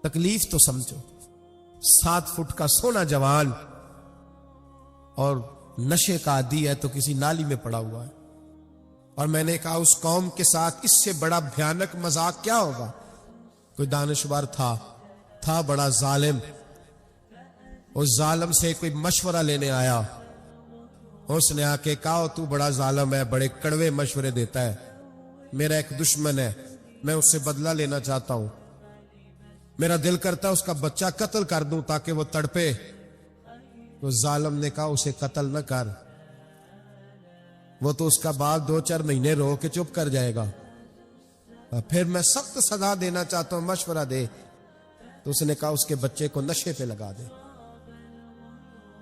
تکلیف تو سمجھو، 7 فٹ کا سونا جوان اور نشے کا عادی ہے تو کسی نالی میں پڑا ہوا ہے. اور میں نے کہا اس قوم کے ساتھ اس سے بڑا بھیانک مذاق کیا ہوگا. کوئی دانشور تھا بڑا ظالم. اس ظالم سے کوئی مشورہ لینے آیا. اس نے آ کے کہا تو بڑا ظالم ہے، بڑے کڑوے مشورے دیتا ہے، میرا ایک دشمن ہے، میں اس سے بدلہ لینا چاہتا ہوں، میرا دل کرتا ہے اس کا بچہ قتل کر دوں تاکہ وہ تڑپے. تو ظالم نے کہا اسے قتل نہ کر، وہ تو اس کا باپ 2-4 مہینے رو کے چپ کر جائے گا. پھر میں سخت سزا دینا چاہتا ہوں، مشورہ دے. تو اس نے کہا اس کے بچے کو نشے پہ لگا دے.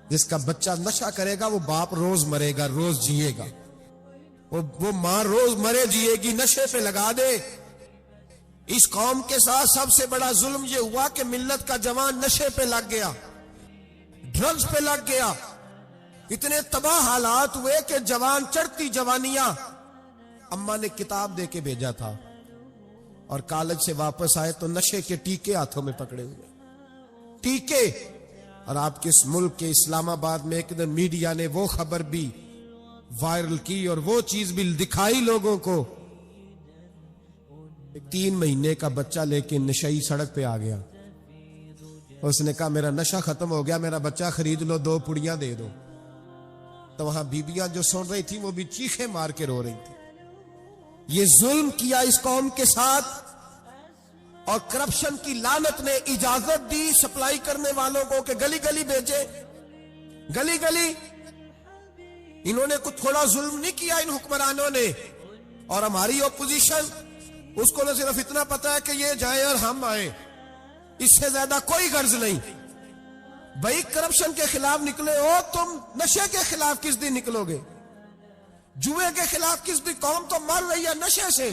جس کا بچہ نشہ کرے گا وہ باپ روز مرے گا، روز جیے گا، وہ ماں روز مرے جیے گی، نشے پہ لگا دے. اس قوم کے ساتھ سب سے بڑا ظلم یہ ہوا کہ ملت کا جوان نشے پہ لگ گیا، ڈرگز پہ لگ گیا. اتنے تباہ حالات ہوئے کہ جوان چڑھتی جوانیاں. اماں نے کتاب دے کے بھیجا تھا اور کالج سے واپس آئے تو نشے کے ٹیکے ہاتھوں میں پکڑے ہوئے، ٹیکے. اور آپ کے اس ملک کے اسلام آباد میں ایک دن میڈیا نے وہ خبر بھی وائرل کی اور وہ چیز بھی دکھائی لوگوں کو. 3 مہینے کا بچہ لے کے نشئی سڑک پہ آ گیا. اس نے کہا میرا نشہ ختم ہو گیا، میرا بچہ خرید لو، 2 پڑیاں دے دو. تو وہاں بیبیاں جو سن رہی تھی وہ بھی چیخیں مار کے رو رہی تھی. یہ ظلم کیا اس قوم کے ساتھ، اور کرپشن کی لعنت نے اجازت دی سپلائی کرنے والوں کو کہ گلی گلی بھیجے، گلی گلی. انہوں نے کچھ تھوڑا ظلم نہیں کیا ان حکمرانوں نے. اور ہماری اپوزیشن، اس کو نہ صرف اتنا پتا ہے کہ یہ جائیں اور ہم آئیں، اس سے زیادہ کوئی غرض نہیں. بھائی کرپشن کے خلاف نکلے ہو تم، نشے کے خلاف کس دن نکلو گے؟ جوئے کے خلاف کس دن؟ قوم تو مر رہی ہے نشے سے،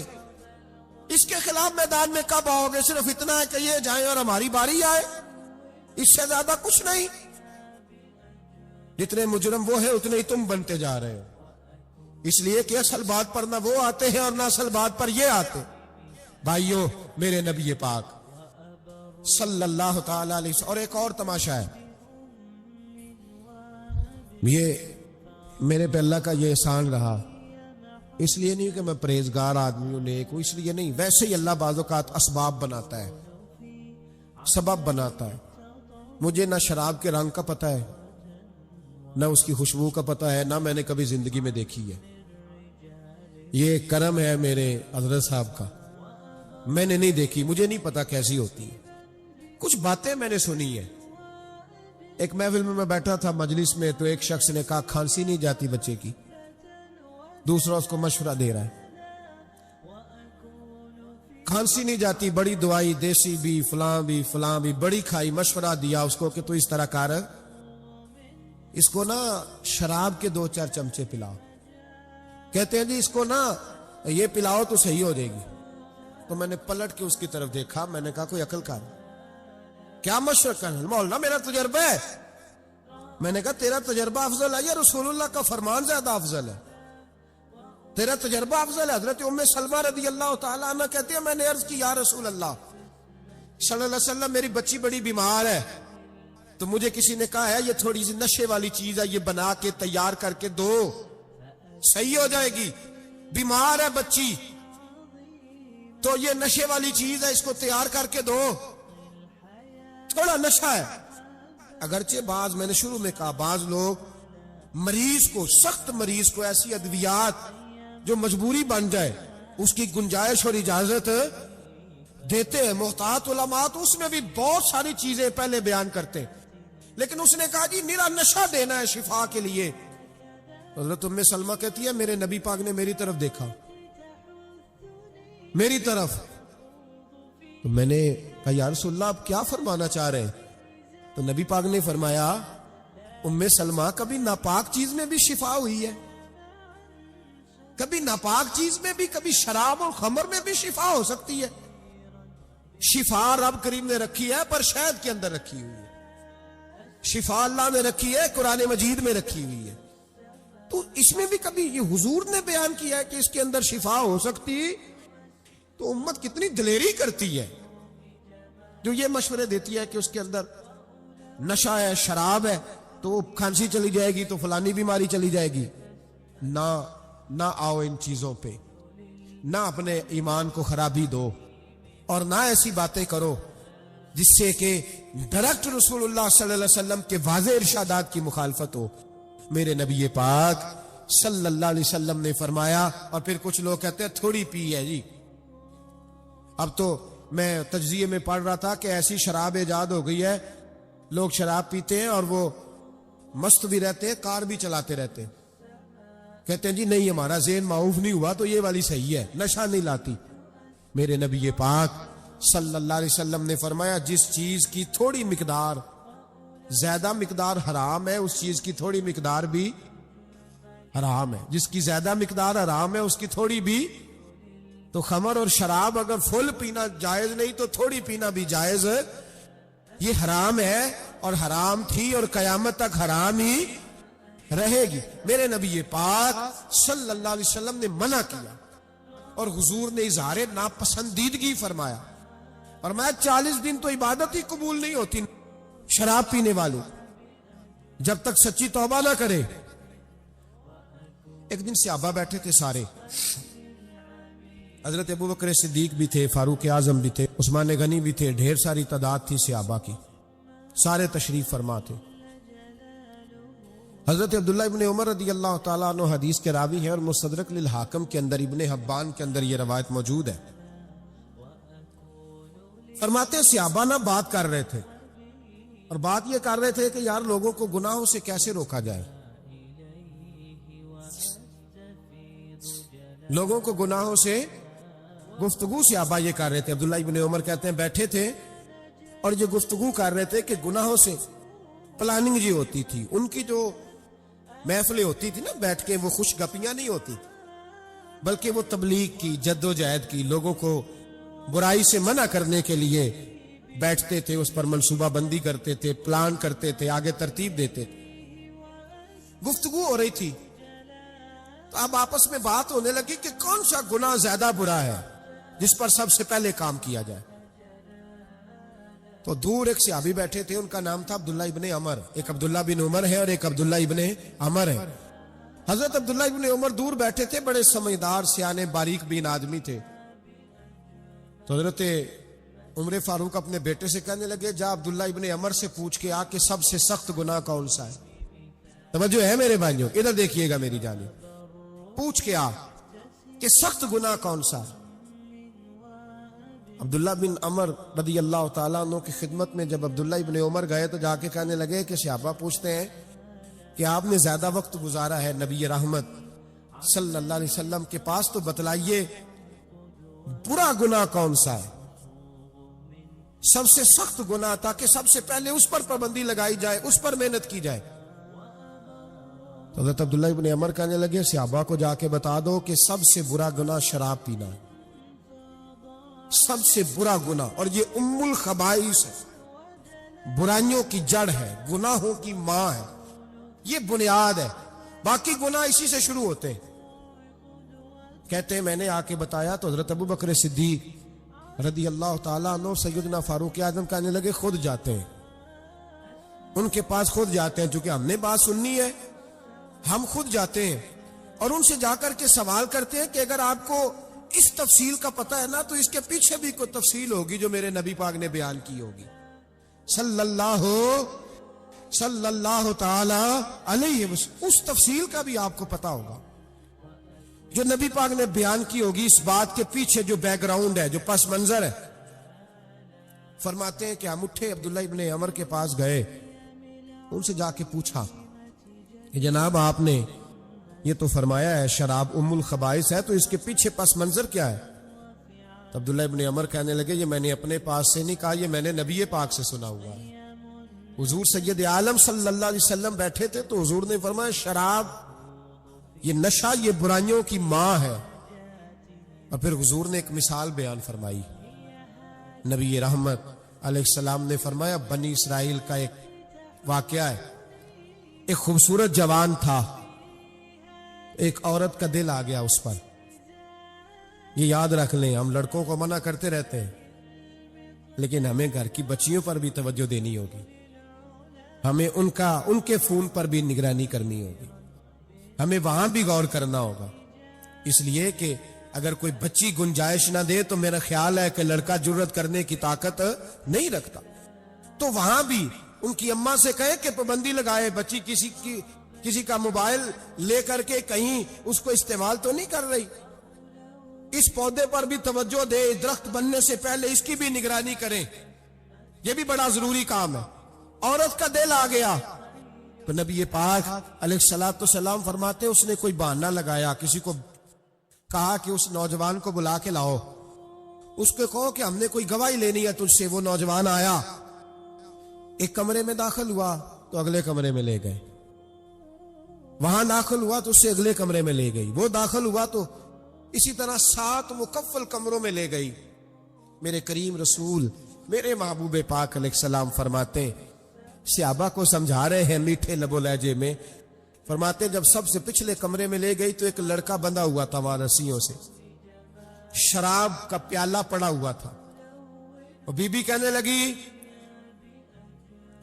اس کے خلاف میدان میں کب آؤ گے؟ صرف اتنا ہے کہ یہ جائیں اور ہماری باری آئے، اس سے زیادہ کچھ نہیں. جتنے مجرم وہ ہیں اتنے ہی تم بنتے جا رہے ہو. اس لیے کہ اصل بات پر نہ وہ آتے ہیں اور نہ اصل بات پر یہ آتے. بھائیو، میرے نبی پاک صلی اللہ تعالی علیہ وسلم. اور ایک اور تماشا ہے، یہ میرے پہ اللہ کا یہ احسان رہا. اس لیے نہیں کہ میں پرہیزگار آدمی ہوں، نیک ہوں، اس لیے نہیں، ویسے ہی اللہ بعض اوقات اسباب بناتا ہے، سبب بناتا ہے. مجھے نہ شراب کے رنگ کا پتہ ہے، نہ اس کی خوشبو کا پتہ ہے، نہ میں نے کبھی زندگی میں دیکھی ہے. یہ کرم ہے میرے حضرت صاحب کا، میں نے نہیں دیکھی، مجھے نہیں پتا کیسی ہوتی ہے. کچھ باتیں میں نے سنی ہے. ایک محفل میں بیٹھا تھا مجلس میں، تو ایک شخص نے کہا کھانسی نہیں جاتی بچے کی. دوسرا اس کو مشورہ دے رہا ہے، کھانسی نہیں جاتی، بڑی دوائی دیسی بھی فلاں بھی بڑی کھائی، مشورہ دیا اس کو کہ تو اس طرح کر، اس کو نا شراب کے 2-4 چمچے پلاؤ. کہتے ہیں جی اس کو نا یہ پلاؤ تو صحیح ہو جائے گی. تو میں نے پلٹ کے اس کی طرف دیکھا، میں نے کہا کوئی عقل کر، کیا مشورہ کرنا؟ مولانا میرا تجربہ ہے. میں نے کہا تیرا تجربہ افضل ہے یا رسول اللہ کا فرمان زیادہ افضل ہے؟ تیرا تجربہ افضل ہے. حضرت ام سلمہ رضی اللہ تعالیٰ عنہ کہتی ہے میں نے عرض کی یا رسول اللہ صلی اللہ علیہ وسلم، میری بچی بڑی بیمار ہے، تو مجھے کسی نے کہا ہے یہ تھوڑی سی نشے والی چیز ہے، یہ بنا کے تیار کر کے دو، صحیح ہو جائے گی. بیمار ہے بچی تو یہ نشے والی چیز ہے، اس کو تیار کر کے دو، تھوڑا نشہ ہے. اگرچہ بعض، میں نے شروع میں کہا، بعض لوگ مریض کو، سخت مریض کو ایسی ادویات جو مجبوری بن جائے اس کی گنجائش اور اجازت دیتے ہیں. محتاط علماء تو اس میں بھی بہت ساری چیزیں پہلے بیان کرتے ہیں، لیکن اس نے کہا جی میرا نشہ دینا ہے شفا کے لیے. حضرت ام سلمہ کہتی ہے میرے نبی پاک نے میری طرف دیکھا، میری طرف. تو میں نے کہا یا رسول اللہ آپ کیا فرمانا چاہ رہے ہیں؟ تو نبی پاک نے فرمایا ام سلمہ کبھی ناپاک چیز میں بھی شفا ہوئی ہے، کبھی ناپاک چیز میں بھی، کبھی شراب اور خمر میں بھی شفا ہو سکتی ہے. شفا رب کریم نے رکھی ہے پر شہد کے اندر رکھی ہوئی ہے، شفا اللہ نے رکھی ہے قرآن مجید میں رکھی ہوئی ہے. تو اس میں بھی کبھی یہ حضور نے بیان کیا ہے کہ اس کے اندر شفا ہو سکتی، تو امت کتنی دلیری کرتی ہے. جو یہ مشورے دیتی ہے کہ اس کے اندر نشہ ہے، شراب ہے، تو کھانسی چلی جائے گی تو فلانی بیماری چلی جائے گی، نہ آؤ ان چیزوں پہ، نہ اپنے ایمان کو خرابی دو، اور نہ ایسی باتیں کرو جس سے کہ ڈائریکٹ رسول اللہ صلی اللہ علیہ وسلم کے واضح ارشادات کی مخالفت ہو۔ میرے نبی پاک صلی اللہ علیہ وسلم نے فرمایا، اور پھر کچھ لوگ کہتے ہیں تھوڑی پی ہے جی۔ اب تو میں تجزیے میں پڑھ رہا تھا کہ ایسی شراب ایجاد ہو گئی ہے، لوگ شراب پیتے ہیں اور وہ مست بھی رہتے ہیں، کار بھی چلاتے رہتے ہیں، کہتے ہیں جی نہیں ہمارا ذہن معاف نہیں ہوا تو یہ والی صحیح ہے، نشہ نہیں لاتی۔ میرے نبی پاک صلی اللہ علیہ وسلم نے فرمایا جس چیز کی تھوڑی مقدار، زیادہ مقدار حرام ہے، اس چیز کی تھوڑی مقدار بھی حرام ہے، جس کی زیادہ مقدار حرام ہے اس کی تھوڑی بھی۔ تو خمر اور شراب اگر فل پینا جائز نہیں تو تھوڑی پینا بھی جائز ہے، یہ حرام ہے اور حرام تھی اور قیامت تک حرام ہی رہے گی۔ میرے نبی پاک صلی اللہ علیہ وسلم نے منع کیا اور حضور نے اظہار ناپسندیدگی فرمایا، فرمایا 40 دن تو عبادت ہی قبول نہیں ہوتی شراب پینے والے جب تک سچی توبہ نہ کرے۔ ایک دن صحابہ بیٹھے تھے سارے، حضرت ابوبکر صدیق بھی تھے، فاروق اعظم بھی تھے، عثمان غنی بھی تھے، ڈھیر ساری تعداد تھی صحابہ کی، سارے تشریف فرما تھے۔ حضرت عبداللہ ابن عمر رضی اللہ تعالیٰ عنہ حدیث کے راوی ہیں اور مستدرک للحاکم کے اندر، ابن حبان کے اندر یہ روایت موجود ہے۔ فرماتے ہیں صحابہ نہ بات کر رہے تھے، اور بات یہ کر رہے تھے کہ یار لوگوں کو گناہوں سے کیسے روکا جائے، لوگوں کو گناہوں سے گفتگو صحابہ یہ کر رہے تھے۔ عبداللہ ابن عمر کہتے ہیں بیٹھے تھے اور یہ گفتگو کر رہے تھے کہ گناہوں سے پلاننگ جی ہوتی تھی، ان کی جو محفلیں ہوتی تھی نا بیٹھ کے، وہ خوش گپیاں نہیں ہوتی بلکہ وہ تبلیغ کی، جد و جہد کی، لوگوں کو برائی سے منع کرنے کے لیے بیٹھتے تھے، اس پر منصوبہ بندی کرتے تھے، پلان کرتے تھے، آگے ترتیب دیتے تھے۔ گفتگو ہو رہی تھی تو اب آپس میں بات ہونے لگی کہ کون سا گناہ زیادہ برا ہے جس پر سب سے پہلے کام کیا جائے۔ تو دور ایک صحابی بیٹھے تھے، ان کا نام تھا عبداللہ ابن عمر، ایک عبداللہ بن عمر ہے اور ایک عبداللہ ابن عمر ہے۔ حضرت عبداللہ ابن عمر دور بیٹھے تھے، بڑے سمجھدار سیانے باریک بین آدمی تھے۔ تو حضرت عمر فاروق اپنے بیٹے سے کہنے لگے جا عبداللہ ابن عمر سے پوچھ کے آ کہ سب سے سخت گناہ کون سا ہے۔ توجہ ہے میرے بھائیوں، ادھر دیکھیے گا میری جانب، پوچھ کے آ کہ سخت گناہ کون سا ہے۔ عبداللہ بن عمر رضی اللہ تعالیٰ عنہ کی خدمت میں جب عبداللہ ابن عمر گئے تو جا کے کہنے لگے کہ صحابہ پوچھتے ہیں کہ آپ نے زیادہ وقت گزارا ہے نبی رحمت صلی اللہ علیہ وسلم کے پاس، تو بتلائیے برا گناہ کون سا ہے، سب سے سخت گناہ، تاکہ سب سے پہلے اس پر پابندی لگائی جائے، اس پر محنت کی جائے۔ تو حضرت عبداللہ ابن عمر کہنے لگے صحابہ کو جا کے بتا دو کہ سب سے برا گناہ شراب پینا ہے، سب سے برا گناہ، اور یہ ام الخبائث ہے، برائیوں کی جڑ ہے، گناہوں کی ماں ہے، یہ بنیاد ہے، باقی گناہ اسی سے شروع ہوتے ہیں۔ کہتے ہیں میں نے آ کے بتایا تو حضرت ابوبکر صدیق رضی اللہ تعالیٰ عنہ سیدنا فاروق اعظم کہنے لگے خود جاتے ہیں، ان کے پاس خود جاتے ہیں، چونکہ ہم نے بات سننی ہے ہم خود جاتے ہیں اور ان سے جا کر کے سوال کرتے ہیں کہ اگر آپ کو اس تفصیل کا پتہ ہے نا تو اس کے پیچھے بھی کوئی تفصیل ہوگی جو میرے نبی پاک نے بیان کی ہوگی صلی اللہ تعالی علیہ وسلم، اس تفصیل کا بھی آپ کو پتہ ہوگا جو نبی پاک نے بیان کی ہوگی، اس بات کے پیچھے جو بیک گراؤنڈ ہے، جو پس منظر ہے۔ فرماتے ہیں کہ ہم اٹھے، عبداللہ ابن عمر کے پاس گئے، ان سے جا کے پوچھا کہ جناب آپ نے یہ تو فرمایا ہے شراب ام الخبائث ہے، تو اس کے پیچھے پس منظر کیا ہے؟ تو عبداللہ ابن عمر کہنے لگے یہ میں نے اپنے پاس سے نہیں کہا، یہ میں نے نبی پاک سے سنا ہوا ہے۔ حضور سید عالم صلی اللہ علیہ وسلم بیٹھے تھے تو حضور نے فرمایا شراب، یہ نشہ، یہ برائیوں کی ماں ہے۔ اور پھر حضور نے ایک مثال بیان فرمائی، نبی رحمت علیہ السلام نے فرمایا بنی اسرائیل کا ایک واقعہ ہے، ایک خوبصورت جوان تھا، ایک عورت کا دل آ گیا اس پر۔ یہ یاد رکھ لیں، ہم لڑکوں کو منع کرتے رہتے ہیں لیکن ہمیں گھر کی بچیوں پر بھی توجہ دینی ہوگی, ہمیں ان کے فون پر بھی نگرانی کرنی ہوگی, ہمیں وہاں بھی غور کرنا ہوگا. اس لیے کہ اگر کوئی بچی گنجائش نہ دے تو میرا خیال ہے کہ لڑکا جرت کرنے کی طاقت نہیں رکھتا. تو وہاں بھی ان کی اماں سے کہے کہ پابندی لگائے, بچی کسی کا موبائل لے کر کے کہیں اس کو استعمال تو نہیں کر رہی, اس پودے پر بھی توجہ دے, درخت بننے سے پہلے اس کی بھی نگرانی کریں. یہ بھی بڑا ضروری کام ہے. عورت کا دل آ گیا تو نبی پاک علیہ الصلوۃ والسلام فرماتے اس نے کوئی بہانہ لگایا, کسی کو کہا کہ اس نوجوان کو بلا کے لاؤ, اس کو کہو کہ ہم نے کوئی گواہی لینی ہے تجھ سے. وہ نوجوان آیا, ایک کمرے میں داخل ہوا تو اگلے کمرے میں لے گئے, وہاں داخل ہوا تو اس سے اگلے کمرے میں لے گئی, وہ داخل ہوا تو اسی طرح 7 مکفل کمروں میں لے گئی. میرے کریم رسول میرے محبوب پاک علیہ السلام فرماتے, صحابہ کو سمجھا رہے ہیں میٹھے لب و لہجے میں, فرماتے جب سب سے پچھلے کمرے میں لے گئی تو ایک لڑکا بندھا ہوا تھا وہاں رسیوں سے, شراب کا پیالہ پڑا ہوا تھا. اور بی بی کہنے لگی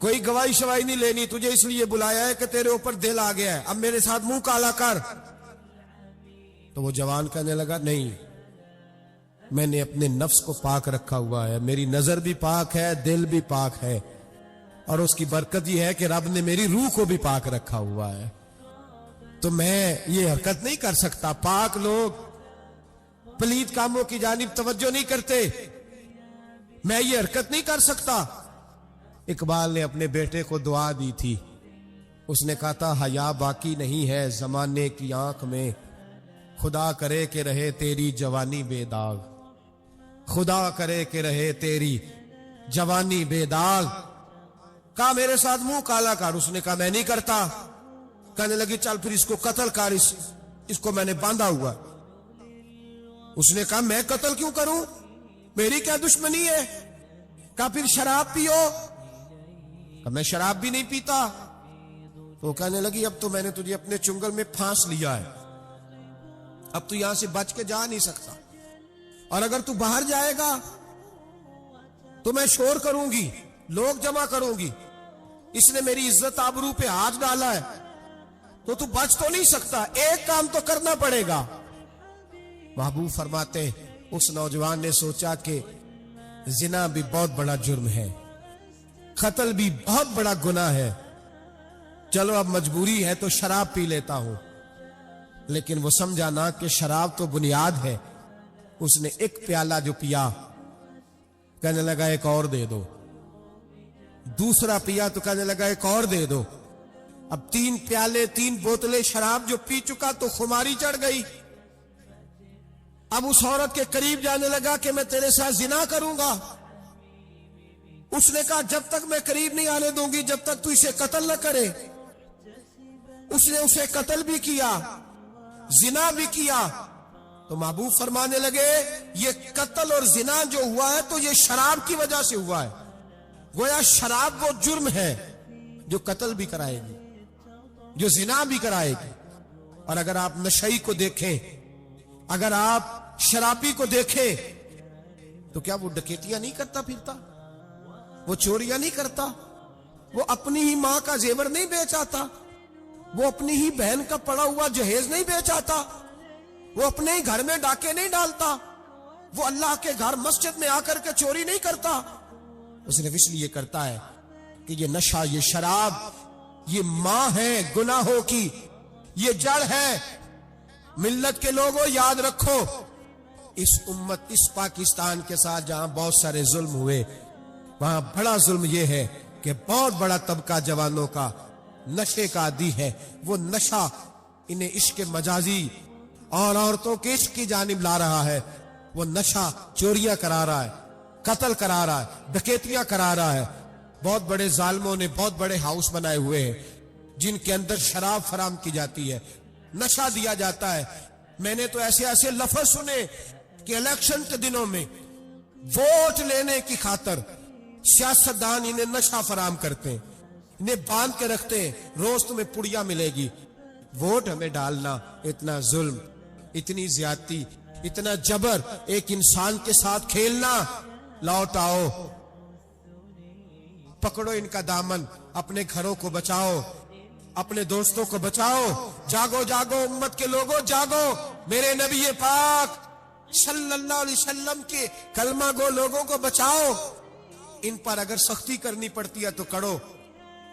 کوئی گواہی شواہی نہیں لینی, تجھے اس لیے بلایا ہے کہ تیرے اوپر دل آ گیا ہے, اب میرے ساتھ منہ کالا کر. تو وہ جوان کہنے لگا نہیں, میں نے اپنے نفس کو پاک رکھا ہوا ہے, میری نظر بھی پاک ہے, دل بھی پاک ہے, اور اس کی برکت یہ ہے کہ رب نے میری روح کو بھی پاک رکھا ہوا ہے, تو میں یہ حرکت نہیں کر سکتا. پاک لوگ پلید کاموں کی جانب توجہ نہیں کرتے, میں یہ حرکت نہیں کر سکتا. اقبال نے اپنے بیٹے کو دعا دی تھی, اس نے کہا تھا حیا باقی نہیں ہے زمانے کی آنکھ میں, خدا کرے کہ رہے تیری جوانی بے داغ, خدا کرے کہ رہے تیری جوانی بے داغ. کہا میرے ساتھ منہ کالا کر, اس نے کہا میں نہیں کرتا. کہنے لگی چل پھر اس کو قتل کر, اس کو میں نے باندھا ہوا. اس نے کہا میں قتل کیوں کروں, میری کیا دشمنی ہے. کہا پھر شراب پیو, کہا میں شراب بھی نہیں پیتا. تو کہنے لگی اب تو میں نے تجھے اپنے چنگل میں پھانس لیا ہے, اب تو یہاں سے بچ کے جا نہیں سکتا, اور اگر تو باہر جائے گا تو میں شور کروں گی, لوگ جمع کروں گی, اس نے میری عزت آبرو پہ ہاتھ ڈالا ہے, تو بچ تو نہیں سکتا, ایک کام تو کرنا پڑے گا. محبوب فرماتے اس نوجوان نے سوچا کہ زنا بھی بہت بڑا جرم ہے, قتل بھی بہت بڑا گناہ ہے, چلو اب مجبوری ہے تو شراب پی لیتا ہوں. لیکن وہ سمجھا نہ کہ شراب تو بنیاد ہے. اس نے ایک پیالہ جو پیا, کہنے لگا ایک اور دے دو. دوسرا پیا تو کہنے لگا ایک اور دے دو. اب 3 پیالے 3 بوتلیں شراب جو پی چکا تو خماری چڑھ گئی. اب اس عورت کے قریب جانے لگا کہ میں تیرے ساتھ زنا کروں گا. اس نے کہا جب تک میں قریب نہیں آنے دوں گی جب تک تو اسے قتل نہ کرے. اس نے اسے قتل بھی کیا, زنا بھی کیا. تو محبوب فرمانے لگے یہ قتل اور زنا جو ہوا ہے تو یہ شراب کی وجہ سے ہوا ہے. گویا شراب وہ جرم ہے جو قتل بھی کرائے گی, جو زنا بھی کرائے گی. اور اگر آپ نشئی کو دیکھیں, اگر آپ شرابی کو دیکھیں تو کیا وہ ڈکیتیاں نہیں کرتا پھرتا, وہ چوریاں نہیں کرتا, وہ اپنی ہی ماں کا زیور نہیں بیچ آتا, وہ اپنی ہی بہن کا پڑا ہوا جہیز نہیں بیچ آتا, وہ اپنے ہی گھر میں ڈاکے نہیں ڈالتا, وہ اللہ کے گھر مسجد میں آ کر کے چوری نہیں کرتا. وہ صرف اس لیے کرتا ہے کہ یہ نشہ, یہ شراب, یہ ماں ہے گناہوں کی, یہ جڑ ہے. ملت کے لوگوں یاد رکھو, اس امت, اس پاکستان کے ساتھ جہاں بہت سارے ظلم ہوئے, وہاں بڑا ظلم یہ ہے کہ بہت بڑا طبقہ جوانوں کا نشے کا عادی ہے. وہ نشہ انہیں عشق مجازی اور عورتوں کے عشق کی جانب لا رہا ہے. وہ نشہ چوریاں کرا رہا ہے, قتل کرا رہا ہے, ڈکیتیاں کرا رہا ہے. بہت بڑے ظالموں نے بہت بڑے ہاؤس بنائے ہوئے ہیں جن کے اندر شراب فراہم کی جاتی ہے, نشہ دیا جاتا ہے. میں نے تو ایسے لفظ سنے کہ الیکشن کے دنوں میں ووٹ لینے کی خاطر سیاستدان انہیں نشہ فراہم کرتے ہیں, انہیں باندھ کے رکھتے ہیں, روز تمہیں پڑیا ملے گی, ووٹ ہمیں ڈالنا. اتنا ظلم, اتنی زیادتی, اتنا جبر, ایک انسان کے ساتھ کھیلنا. لوٹ آؤ پکڑو ان کا دامن، اپنے گھروں کو بچاؤ، اپنے دوستوں کو بچاؤ، جاگو جاگو امت کے لوگوں جاگو، میرے نبی پاک صلی اللہ علیہ وسلم کے کلمہ گو لوگوں کو بچاؤ۔ ان پر اگر سختی کرنی پڑتی ہے تو کرو،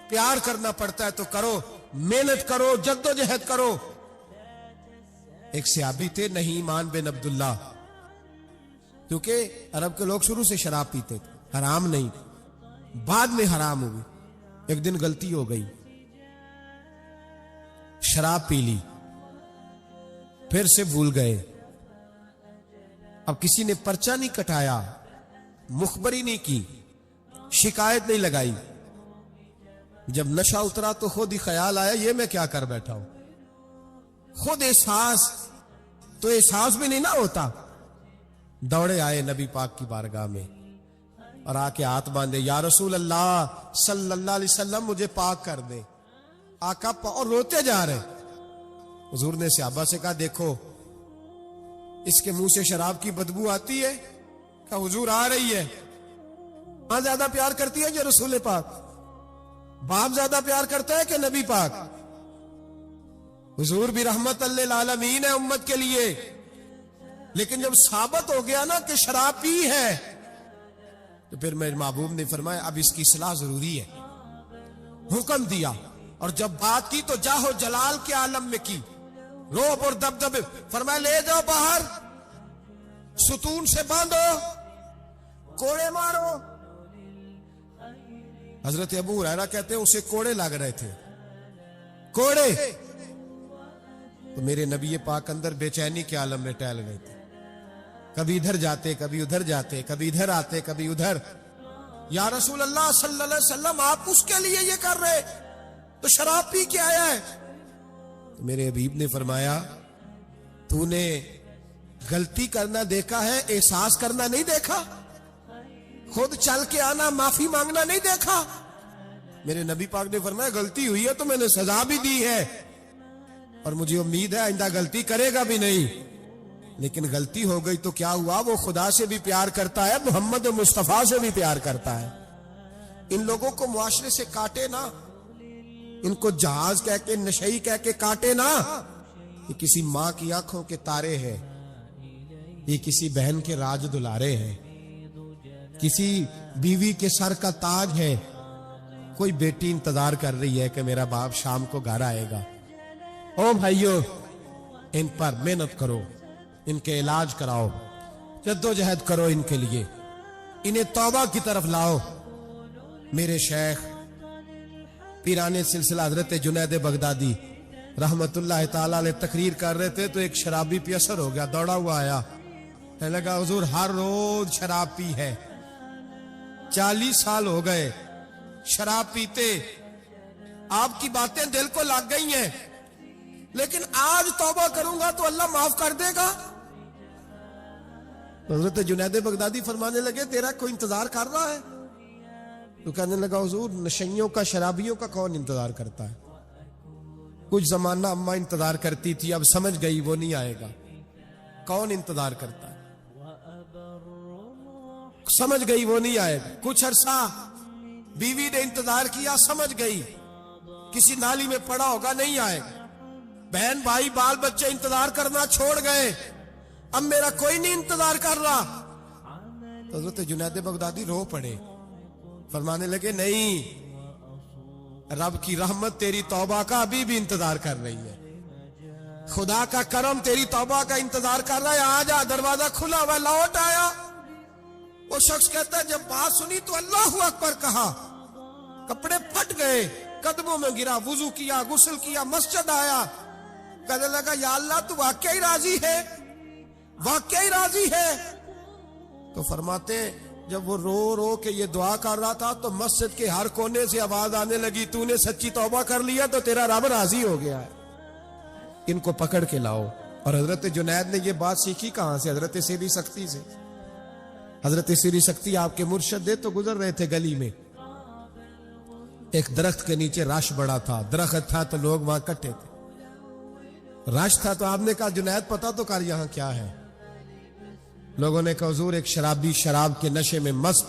پیار کرنا پڑتا ہے تو کرو، محنت کرو، جد و جہد کرو۔ ایک صحابی تھے نعمان بن عبداللہ، کیونکہ عرب کے لوگ شروع سے شراب پیتے تھے، حرام نہیں، بعد میں حرام ہوئی۔ ایک دن غلطی ہو گئی، شراب پی لی، پھر سے بھول گئے۔ اب کسی نے پرچہ نہیں کٹایا، مخبری نہیں کی، شکایت نہیں لگائی۔ جب نشہ اترا تو خود ہی خیال آیا یہ میں کیا کر بیٹھا ہوں، خود احساس تو احساس بھی نہیں نہ ہوتا۔ دوڑے آئے نبی پاک کی بارگاہ میں اور آ کے ہاتھ باندھے، یا رسول اللہ صلی اللہ علیہ وسلم مجھے پاک کر دے۔ آقا اور روتے جا رہے۔ حضور نے صحابہ سے کہا دیکھو اس کے منہ سے شراب کی بدبو آتی ہے؟ کہا حضور آ رہی ہے۔ ماں زیادہ پیار کرتی ہے کہ رسول پاک؟ باپ زیادہ پیار کرتا ہے کہ نبی پاک؟ حضور بھی رحمت للعالمین ہے امت کے لیے، لیکن جب ثابت ہو گیا نا کہ شراب پی ہے تو پھر میرے محبوب نے فرمایا اب اس کی اصلاح ضروری ہے، حکم دیا۔ اور جب بات کی تو جاہو جلال کے عالم میں کی، روب اور دبدبے، فرمایا لے جاؤ باہر، ستون سے باندھو، کوڑے مارو۔ حضرت ابو ہریرہ کہتے ہیں اسے کوڑے لگ رہے تھے، کوڑے۔ تو میرے نبی پاک اندر بے چینی کے عالم میں ٹہل رہے تھے، کبھی ادھر جاتے کبھی ادھر جاتے، کبھی ادھر آتے کبھی ادھر۔ یا رسول اللہ صلی اللہ علیہ وسلم آپ اس کے لیے یہ کر رہے تو شراب پی کے آیا ہے۔ تو میرے حبیب نے فرمایا تو نے غلطی کرنا دیکھا ہے، احساس کرنا نہیں دیکھا، خود چل کے آنا معافی مانگنا نہیں دیکھا؟ میرے نبی پاک نے فرمایا غلطی ہوئی ہے تو میں نے سزا بھی دی ہے، اور مجھے امید ہے آئندہ غلطی کرے گا بھی نہیں۔ لیکن غلطی ہو گئی تو کیا ہوا، وہ خدا سے بھی پیار کرتا ہے، محمد مصطفیٰ سے بھی پیار کرتا ہے۔ ان لوگوں کو معاشرے سے کاٹے نا، ان کو جہاز کہہ کے نشئی کہہ کے کاٹے نا۔ یہ کسی ماں کی آنکھوں کے تارے ہیں، یہ کسی بہن کے راج دلارے ہیں، کسی بیوی کے سر کا تاج ہے۔ کوئی بیٹی انتظار کر رہی ہے کہ میرا باپ شام کو گھر آئے گا۔ او بھائیو، ان پر محنت کرو، ان کے علاج کراؤ، جد و جہد کرو ان کے لیے، انہیں توبہ کی طرف لاؤ۔ میرے شیخ پیرانے سلسلہ حضرت جنید بغدادی رحمت اللہ تعالی علیہ تقریر کر رہے تھے تو ایک شرابی پہ اثر ہو گیا، دوڑا ہوا آیا، کہنے لگا حضور ہر روز شراب پی ہے، 40 سال ہو گئے شراب پیتے، آپ کی باتیں دل کو لگ گئی ہیں، لیکن آج توبہ کروں گا تو اللہ معاف کر دے گا۔ حضرت جنید بغدادی فرمانے لگے تیرا کوئی انتظار کر رہا ہے؟ تو کہنے لگا حضور نشئیوں کا، شرابیوں کا کون انتظار کرتا ہے؟ کچھ زمانہ اماں انتظار کرتی تھی، اب سمجھ گئی وہ نہیں آئے گا، کون انتظار کرتا ہے؟ سمجھ گئی وہ نہیں آئے گا۔ کچھ عرصہ بیوی نے انتظار کیا، سمجھ گئی کسی نالی میں پڑا ہوگا نہیں آئے گا۔ بہن بھائی بال بچے انتظار کرنا چھوڑ گئے، اب میرا کوئی نہیں انتظار کر رہا۔ تو حضرت جنید بغدادی رو پڑے، فرمانے لگے نہیں، رب کی رحمت تیری توبہ کا ابھی بھی انتظار کر رہی ہے، خدا کا کرم تیری توبہ کا انتظار کر رہا ہے، آ جا، دروازہ کھلا ہوا، لوٹ آیا۔ وہ شخص کہتا ہے جب بات سنی تو اللہ اکبر کہا، کپڑے پھٹ گئے، قدموں میں گرا، وضو کیا، غسل کیا، مسجد آیا، کہنے لگا یا اللہ تو واقعی راضی ہے، واقعی راضی ہے؟ تو فرماتے ہیں جب وہ رو رو کے یہ دعا کر رہا تھا تو مسجد کے ہر کونے سے آواز آنے لگی تو نے سچی توبہ کر لیا تو تیرا رب راضی ہو گیا ہے، ان کو پکڑ کے لاؤ۔ اور حضرت جنید نے یہ بات سیکھی کہاں سے؟ حضرت سیری سختی سے۔ حضرت سیری سختی آپ کے مرشد دے تو گزر رہے تھے گلی میں، ایک درخت کے نیچے رش بڑا تھا، درخت تھا تو لوگ وہاں کٹھے تھے، رش تھا تو آپ نے کہا جنید پتہ تو کر یہاں کیا ہے؟ لوگوں نے کہا حضور ایک شرابی شراب کے نشے میں مست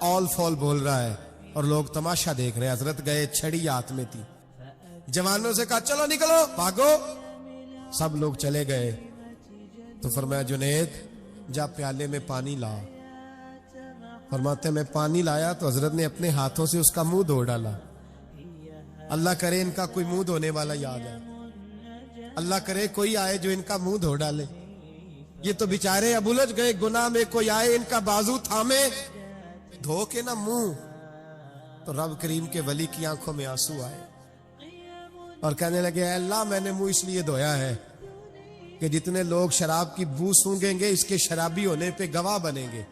اول فول بول رہا ہے، اور لوگ تماشا دیکھ رہے. حضرت گئے, چھڑی ہاتھ میں تھی. جوانوں سے کہا چلو نکلو, بھاگو. سب لوگ چلے گئے. تو فرمایا جنید جا پیالے میں پانی لا. فرماتے میں پانی لایا تو حضرت نے اپنے ہاتھوں سے اس کا منہ دھو ڈالا. اللہ کرے ان کا کوئی منہ دھونے والا یاد ہے. اللہ کرے کوئی آئے جو ان کا منہ دھو ڈالے. یہ تو بیچارے اب الجھ گئے گناہ میں. کوئی آئے ان کا بازو تھامے, دھو کے نہ منہ. تو رب کریم کے ولی کی آنکھوں میں آنسو آئے اور کہنے لگے اے اللہ میں نے منہ اس لیے دھویا ہے کہ جتنے لوگ شراب کی بو سونگیں گے اس کے شرابی ہونے پہ گواہ بنیں گے.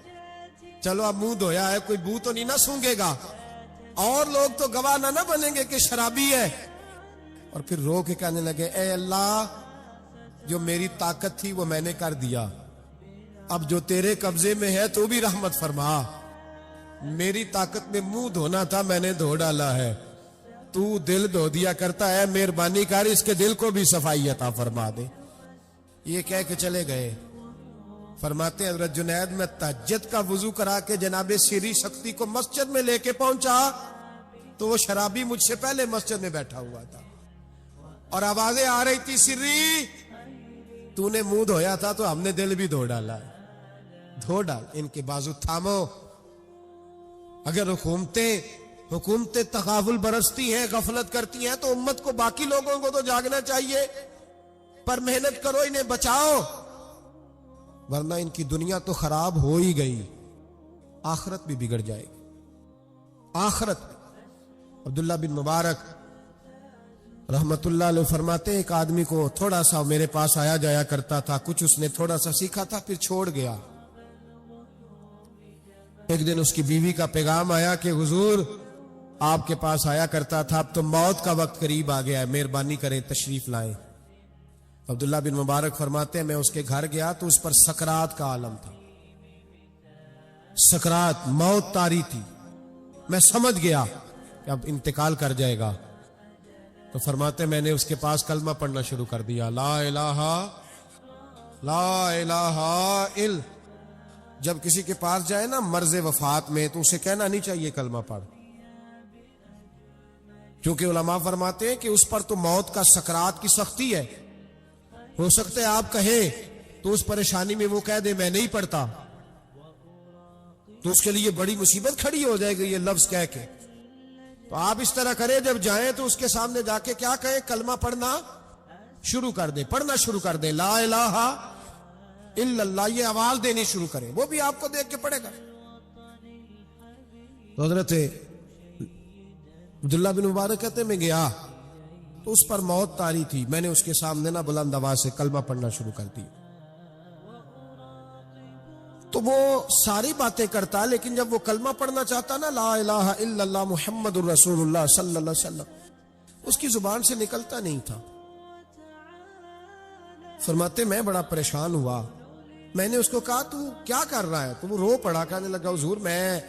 چلو اب منہ دھویا ہے, کوئی بو تو نہیں نہ سونگے گا, اور لوگ تو گواہ نہ بنیں گے کہ شرابی ہے. اور پھر رو کے کہنے لگے اے اللہ جو میری طاقت تھی وہ میں نے کر دیا, اب جو تیرے قبضے میں ہے تو بھی رحمت فرما. میری طاقت میں منہ دھونا تھا, میں نے دھو ڈالا ہے. تو دل دھو دیا کرتا ہے, مہربانی کر اس کے دل کو بھی صفائی عطا فرما دے. یہ کہہ کے چلے گئے. فرماتے ہیں حضرت جنید میں تہجد کا وضو کرا کے جناب سری شکتی کو مسجد میں لے کے پہنچا تو وہ شرابی مجھ سے پہلے مسجد میں بیٹھا ہوا تھا اور آوازیں آ رہی تھی سری تو نے منہ دھویا تھا تو ہم نے دل بھی دھو ڈالا ہے. دھو ڈال, ان کے بازو تھامو. اگر حکومتیں تغافل برستی ہیں, غفلت کرتی ہیں تو امت کو, باقی لوگوں کو تو جاگنا چاہیے, پر محنت کرو, انہیں بچاؤ, ورنہ ان کی دنیا تو خراب ہو ہی گئی, آخرت بھی بگڑ جائے گی. آخرت. عبداللہ بن مبارک رحمت اللہ علیہ فرماتے ایک آدمی کو تھوڑا سا میرے پاس آیا جایا کرتا تھا, کچھ اس نے تھوڑا سا سیکھا تھا پھر چھوڑ گیا. ایک دن اس کی بیوی کا پیغام آیا کہ حضور آپ کے پاس آیا کرتا تھا, اب تو موت کا وقت قریب آ گیا ہے, مہربانی کریں تشریف لائیں. عبداللہ بن مبارک فرماتے ہیں میں اس کے گھر گیا تو اس پر سکرات کا عالم تھا. سکرات, موت طاری تھی. میں سمجھ گیا کہ اب انتقال کر جائے گا. تو فرماتے میں نے اس کے پاس کلمہ پڑھنا شروع کر دیا, لا الہ الا. جب کسی کے پاس جائے نا مرض وفات میں تو اسے کہنا نہیں چاہیے کلمہ پڑھ, کیونکہ علماء فرماتے ہیں کہ اس پر تو موت کا سکرات کی سختی ہے. ہو سکتا ہے آپ کہیں تو اس پریشانی میں وہ کہہ دے میں نہیں پڑھتا, تو اس کے لیے بڑی مصیبت کھڑی ہو جائے گی یہ لفظ کہہ کے. تو آپ اس طرح کریں جب جائیں تو اس کے سامنے جا کے کیا کہیں, کلمہ پڑھنا شروع کر دیں, پڑھنا شروع کر دیں, لا الہ الا اللہ, یہ آواز دینی شروع کریں, وہ بھی آپ کو دیکھ کے پڑھے گا. تو حضرت عبداللہ بن مبارک کہتے میں گیا تو اس پر موت طاری تھی, میں نے اس کے سامنے نا بلند آواز سے کلمہ پڑھنا شروع کر دی. تو وہ ساری باتیں کرتا, لیکن جب وہ کلمہ پڑھنا چاہتا نا لا الہ الا اللہ محمد الرسول اللہ صلی اللہ علیہ وسلم, اس کی زبان سے نکلتا نہیں تھا. فرماتے میں بڑا پریشان ہوا, میں نے اس کو کہا تو کیا کر رہا ہے, تو وہ رو پڑا, کہنے لگا حضور میں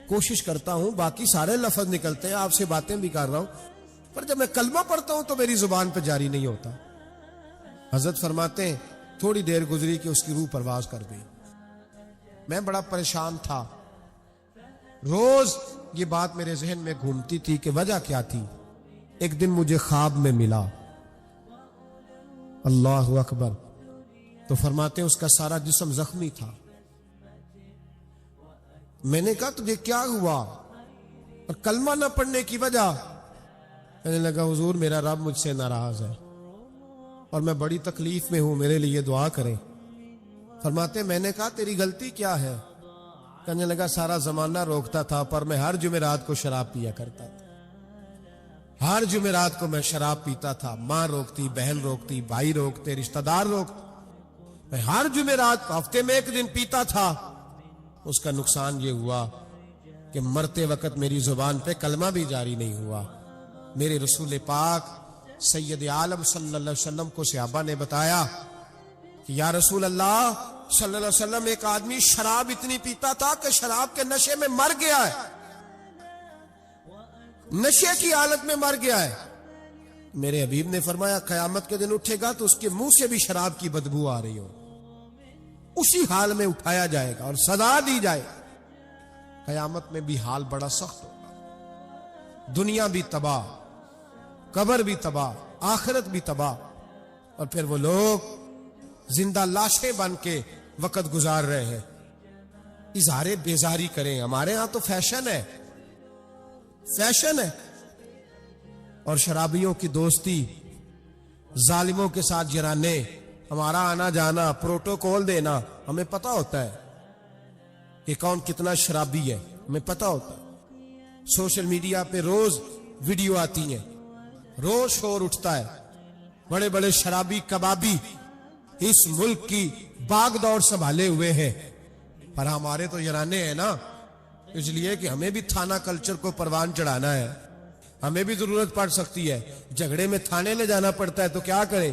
کوشش کرتا ہوں, باقی سارے لفظ نکلتے ہیں, آپ سے باتیں بھی کر رہا ہوں, پر جب میں کلمہ پڑھتا ہوں تو میری زبان پہ جاری نہیں ہوتا. حضرت فرماتے ہیں تھوڑی دیر گزری کہ اس کی روح پرواز کر گئی. میں بڑا پریشان تھا, روز یہ بات میرے ذہن میں گھومتی تھی کہ وجہ کیا تھی. ایک دن مجھے خواب میں ملا, اللہ اکبر. تو فرماتے ہیں اس کا سارا جسم زخمی تھا. میں نے کہا تجھے کیا ہوا, اور کلمہ نہ پڑھنے کی وجہ. کہنے لگا حضور میرا رب مجھ سے ناراض ہے اور میں بڑی تکلیف میں ہوں, میرے لیے دعا کریں. فرماتے میں نے کہا تیری غلطی کیا ہے. کہنے لگا سارا زمانہ روکتا تھا, پر میں ہر جمعرات کو شراب پیا کرتا تھا, ہر جمعرات کو میں شراب پیتا تھا. ماں روکتی, بہن روکتی, بھائی روکتے, رشتہ دار روکتے, میں ہر جمعرات ہفتے میں ایک دن پیتا تھا. اس کا نقصان یہ ہوا کہ مرتے وقت میری زبان پہ کلمہ بھی جاری نہیں ہوا. میرے رسول پاک سید عالم صلی اللہ علیہ وسلم کو صحابہ نے بتایا کہ یا رسول اللہ صلی اللہ علیہ وسلم ایک آدمی شراب اتنی پیتا تھا کہ شراب کے نشے میں مر گیا ہے, نشے کی حالت میں مر گیا ہے. میرے حبیب نے فرمایا قیامت کے دن اٹھے گا تو اس کے منہ سے بھی شراب کی بدبو آ رہی ہو, اسی حال میں اٹھایا جائے گا اور سزا دی جائے. قیامت میں بھی حال بڑا سخت ہوگا. دنیا بھی تباہ، قبر بھی تباہ، آخرت بھی تباہ، اور پھر وہ لوگ زندہ لاشیں بن کے وقت گزار رہے ہیں۔ اظہار بیزاری کریں، ہمارے ہاں تو فیشن ہے، فیشن ہے۔ اور شرابیوں کی دوستی، ظالموں کے ساتھ جرانے، ہمارا آنا جانا، پروٹوکول دینا، ہمیں پتہ ہوتا ہے کہ کون کتنا شرابی ہے، ہمیں پتہ ہوتا ہے۔ سوشل میڈیا پہ روز ویڈیو آتی ہیں، روز شور اٹھتا ہے، بڑے بڑے شرابی کبابی اس ملک کی باغ دوڑ سنبھالے ہوئے ہیں، پر ہمارے تو یرانے ہیں نا، اس لیے کہ ہمیں بھی تھانہ کلچر کو پروان چڑھانا ہے، ہمیں بھی ضرورت پڑ سکتی ہے، جھگڑے میں تھانے لے جانا پڑتا ہے تو کیا کریں،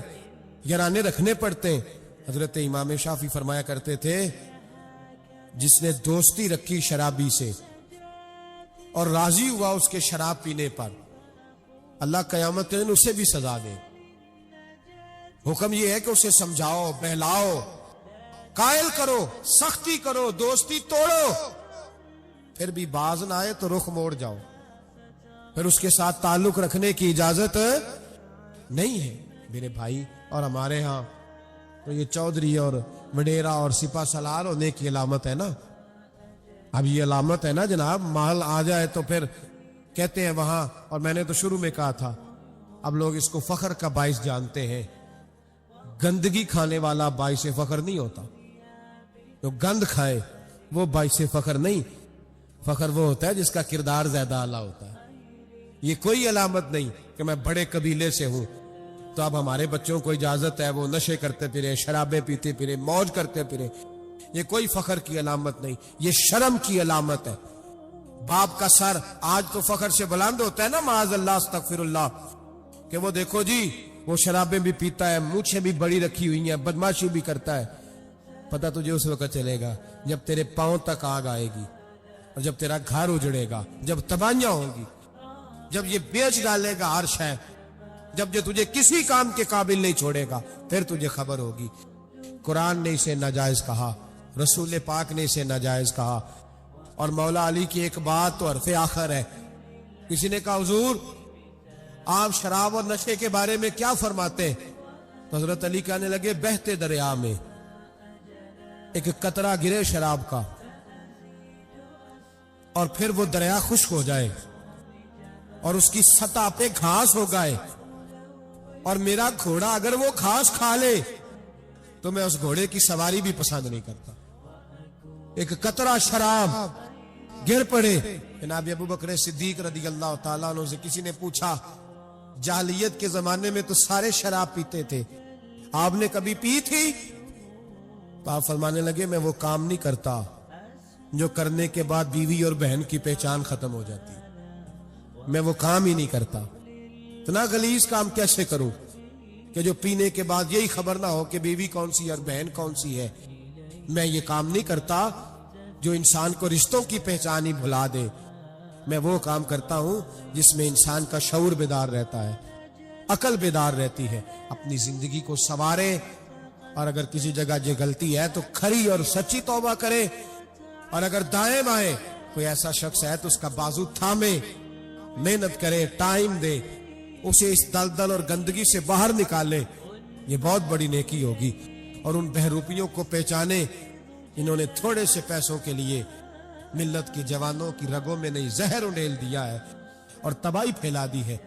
یرانے رکھنے پڑتے ہیں۔ حضرت امام شافعی فرمایا کرتے تھے جس نے دوستی رکھی شرابی سے اور راضی ہوا اس کے شراب پینے پر، اللہ قیامت کے دن اسے بھی سزا دے۔ حکم یہ ہے کہ اسے سمجھاؤ، بہلاؤ، قائل کرو، سختی کرو، دوستی توڑو، پھر بھی باز نہ آئے تو رخ موڑ جاؤ، پھر اس کے ساتھ تعلق رکھنے کی اجازت نہیں ہے میرے بھائی۔ اور ہمارے ہاں تو یہ چودھری اور وڈیرا اور سپہ سالار ہونے کی علامت ہے نا، اب یہ علامت ہے نا جناب، مال آ جائے تو پھر کہتے ہیں وہاں، اور میں نے تو شروع میں کہا تھا اب لوگ اس کو فخر کا باعث جانتے ہیں۔ گندگی کھانے والا باعث فخر نہیں ہوتا، جو گند کھائے وہ باعث فخر نہیں، فخر وہ ہوتا ہے جس کا کردار زیادہ اعلیٰ ہوتا ہے۔ یہ کوئی علامت نہیں کہ میں بڑے قبیلے سے ہوں تو اب ہمارے بچوں کو اجازت ہے وہ نشے کرتے پھرے، شرابیں پیتے پھرے، موج کرتے پھرے، یہ کوئی فخر کی علامت نہیں، یہ شرم کی علامت ہے۔ باپ کا سر آج تو فخر سے بلند ہوتا ہے نا، معاذ اللہ استغفر اللہ، کہ وہ دیکھو جی وہ شرابیں بھی پیتا ہے، مونچھیں بھی بڑی رکھی ہوئی ہیں، بدماشی بھی کرتا ہے۔ پتہ تجھے اس وقت چلے گا جب تیرے پاؤں تک آگ آئے گی، اور جب تیرا گھر اجڑے گا، جب تباہیاں ہوں گی، جب یہ بیچ ڈالے گا ہر شے، جب یہ تجھے کسی کام کے قابل نہیں چھوڑے گا، پھر تجھے خبر ہوگی۔ قرآن نے اسے ناجائز کہا، رسول پاک نے اسے ناجائز کہا، اور مولا علی کی ایک بات تو حرف آخر ہے۔ کسی نے کہا حضور آپ شراب اور نشے کے بارے میں کیا فرماتے؟ تو حضرت علی کہنے لگے بہتے دریا میں ایک قطرہ گرے شراب کا اور پھر وہ دریا خشک ہو جائے اور اس کی سطح پہ گھاس ہو گئے، اور میرا گھوڑا اگر وہ گھاس کھا لے تو میں اس گھوڑے کی سواری بھی پسند نہیں کرتا۔ ایک قطرہ شراب گر پڑے۔ جناب ابو بکر صدیق رضی اللہ تعالیٰ عنہ سے کسی نے پوچھا جاہلیت کے زمانے میں تو سارے شراب پیتے تھے، آپ نے کبھی پی تھی؟ تو آپ فرمانے لگے میں وہ کام نہیں کرتا جو کرنے کے بعد بیوی اور بہن کی پہچان ختم ہو جاتی، میں وہ کام ہی نہیں کرتا۔ اتنا غلیظ کام کیسے کروں کہ جو پینے کے بعد یہی خبر نہ ہو کہ بیوی کون سی اور بہن کون سی ہے۔ میں یہ کام نہیں کرتا جو انسان کو رشتوں کی پہچان ہی بھلا دے، میں وہ کام کرتا ہوں جس میں انسان کا شعور بیدار رہتا ہے، عقل بیدار رہتی ہے، اپنی زندگی کو سنوارے، اور اگر کسی جگہ یہ غلطی ہے تو کھری اور سچی توبہ کرے، اور اگر دائیں بائیں کوئی ایسا شخص ہے تو اس کا بازو تھامے، محنت کرے، ٹائم دے، اسے اس دلدل اور گندگی سے باہر نکالے، یہ بہت بڑی نیکی ہوگی۔ اور ان بہروپیوں کو پہچانے انہوں نے تھوڑے سے پیسوں کے لیے ملت کے جوانوں کی رگوں میں نہیں زہر انڈیل دیا ہے اور تباہی پھیلا دی ہے۔